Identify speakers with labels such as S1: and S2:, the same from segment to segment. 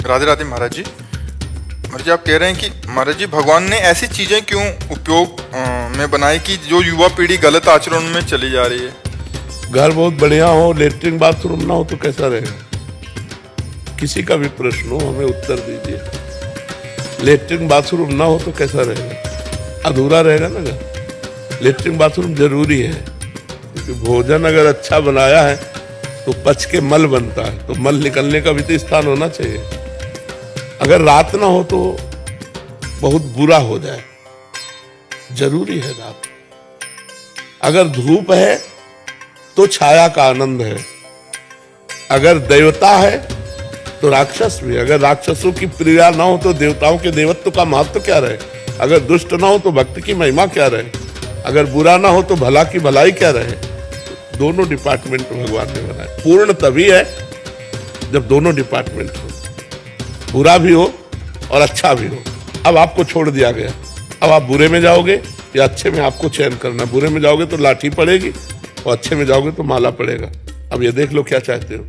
S1: राधे राधे महाराज जी। महाराज जी, आप कह रहे हैं कि महाराज जी भगवान ने ऐसी चीज़ें क्यों उपयोग में बनाई कि जो युवा पीढ़ी गलत आचरण में चली जा रही है?
S2: घर बहुत बढ़िया हो, लेटरिन बाथरूम ना हो तो कैसा रहेगा? किसी का भी प्रश्न हो हमें उत्तर दीजिए। लेटरिन बाथरूम ना हो तो कैसा रहेगा? अधूरा रहेगा ना घर। लेटरिन बाथरूम जरूरी है, क्योंकि भोजन अगर अच्छा बनाया है तो पच के मल बनता है, तो मल निकलने का भी तो स्थान होना चाहिए। अगर रात ना हो तो बहुत बुरा हो जाए, जरूरी है रात। अगर धूप है तो छाया का आनंद है। अगर देवता है तो राक्षस भी। अगर राक्षसों की प्रिया ना हो तो देवताओं के देवत्व का महत्व क्या रहे? अगर दुष्ट ना हो तो भक्त की महिमा क्या रहे? अगर बुरा ना हो तो भला की भलाई क्या रहे? दोनों डिपार्टमेंट भगवान ने बनाए। पूर्ण तभी है जब दोनों डिपार्टमेंट हो, बुरा भी हो और अच्छा भी हो। अब आपको छोड़ दिया गया, अब आप बुरे में जाओगे या अच्छे में, आपको चयन करना। बुरे में जाओगे तो लाठी पड़ेगी और अच्छे में जाओगे तो माला पड़ेगा। अब ये देख लो क्या चाहते हो।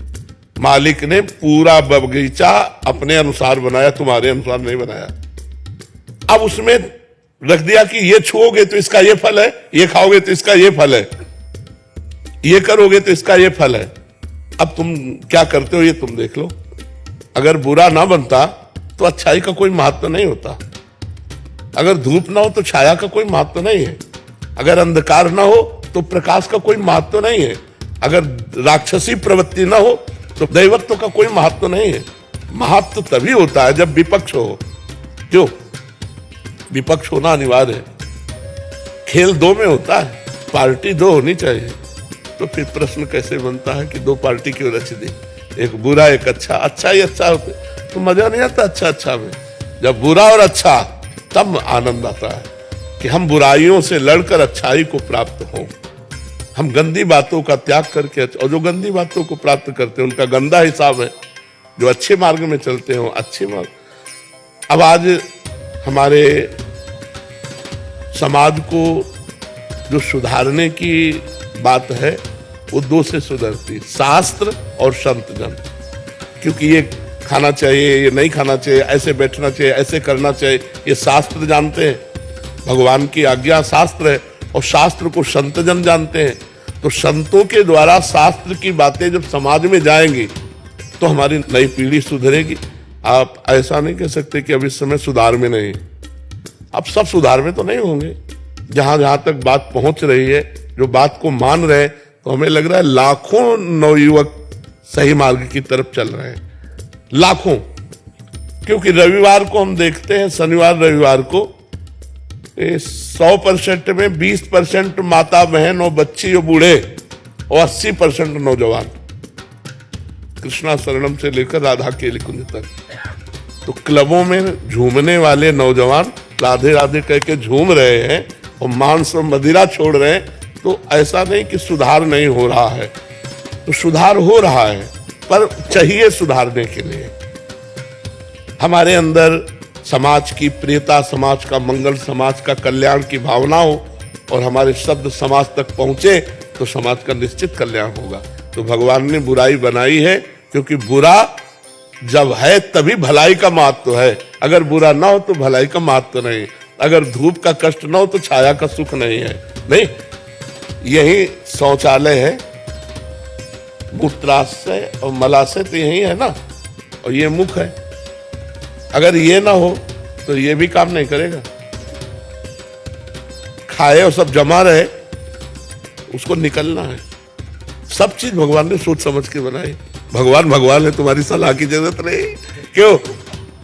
S2: मालिक ने पूरा बगीचा अपने अनुसार बनाया, तुम्हारे अनुसार नहीं बनाया। अब उसमें रख दिया कि ये छुओगे तो इसका ये फल है, ये खाओगे तो इसका ये फल है, ये करोगे तो इसका ये फल है। अब तुम क्या करते हो ये तुम देख लो। अगर बुरा ना बनता तो अच्छाई का कोई महत्व नहीं होता। अगर धूप ना हो तो छाया का कोई महत्व नहीं है। अगर अंधकार ना हो तो प्रकाश का कोई महत्व नहीं है। अगर राक्षसी प्रवृत्ति ना हो तो दैवत्व का कोई महत्व नहीं है। महत्व तभी होता है जब विपक्ष हो। क्यों? विपक्ष होना अनिवार्य है। खेल दो में होता है, पार्टी दो होनी चाहिए। तो फिर प्रश्न कैसे बनता है कि दो पार्टी क्यों रच दी? एक बुरा एक अच्छा। अच्छा ही अच्छा होते तो मजा नहीं आता अच्छा अच्छा में। जब बुरा और अच्छा, तब आनंद आता है कि हम बुराइयों से लड़कर अच्छाई को प्राप्त हों। हम गंदी बातों का त्याग करके, और जो गंदी बातों को प्राप्त करते हैं उनका गंदा हिसाब है। जो अच्छे मार्ग में चलते हो अच्छे मार्ग। अब आज हमारे समाज को जो सुधारने की बात है वो दो से सुधरती, शास्त्र और संतजन। क्योंकि ये खाना चाहिए, ये नहीं खाना चाहिए, ऐसे बैठना चाहिए, ऐसे करना चाहिए, ये शास्त्र जानते हैं। भगवान की आज्ञा शास्त्र है और शास्त्र को संतजन जानते हैं। तो संतों के द्वारा शास्त्र की बातें जब समाज में जाएंगी तो हमारी नई पीढ़ी सुधरेगी। आप ऐसा नहीं कह सकते कि अब इस समय सुधार में नहीं। अब सब सुधार में तो नहीं होंगे। जहां जहां तक बात पहुंच रही है, जो बात को मान रहे हैं, तो हमें लग रहा है लाखों नवयुवक सही मार्ग की तरफ चल रहे हैं। लाखों। क्योंकि रविवार को हम देखते हैं, शनिवार रविवार को 100% में 20% माता बहन और बच्ची और बूढ़े और 80% नौजवान, कृष्णा शरणम से लेकर राधा केली कुंज तक। तो क्लबों में झूमने वाले नौजवान राधे राधे कह के झूम रहे हैं और मांस और मदिरा छोड़ रहे हैं। तो ऐसा नहीं कि सुधार नहीं हो रहा है, तो सुधार हो रहा है, पर चाहिए सुधारने के लिए हमारे अंदर समाज की प्रियता, समाज का मंगल, समाज का कल्याण की भावना हो और हमारे शब्द समाज तक पहुंचे तो समाज का निश्चित कल्याण होगा। तो भगवान ने बुराई बनाई है क्योंकि बुरा जब है तभी भलाई का महत्व है। अगर बुरा ना हो तो भलाई का महत्व नहीं। अगर धूप का कष्ट ना हो तो छाया का सुख नहीं है। नहीं, यही शौचालय है, मूत्राशय और मलाशय तो यही है ना, और ये मुख है। अगर ये ना हो तो ये भी काम नहीं करेगा। खाए और सब जमा रहे, उसको निकलना है। सब चीज भगवान ने सोच समझ के बनाई। भगवान भगवान है, तुम्हारी सलाह की जरूरत नहीं। क्यों?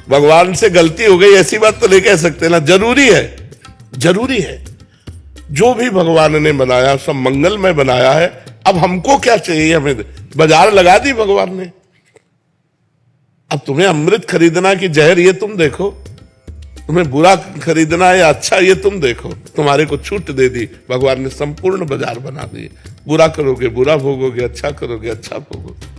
S2: भगवान से गलती हो गई ऐसी बात तो नहीं कह सकते ना। जरूरी है, जरूरी है। जो भी भगवान ने बनाया सब मंगलमय बनाया है। अब हमको क्या चाहिए? हमें बाजार लगा दी भगवान ने। अब तुम्हें अमृत खरीदना कि जहर, ये तुम देखो। तुम्हें बुरा खरीदना है या अच्छा, ये तुम देखो। तुम्हारे को छूट दे दी भगवान ने, संपूर्ण बाजार बना दी। बुरा करोगे बुरा भोगोगे, अच्छा करोगे अच्छा भोगोगे।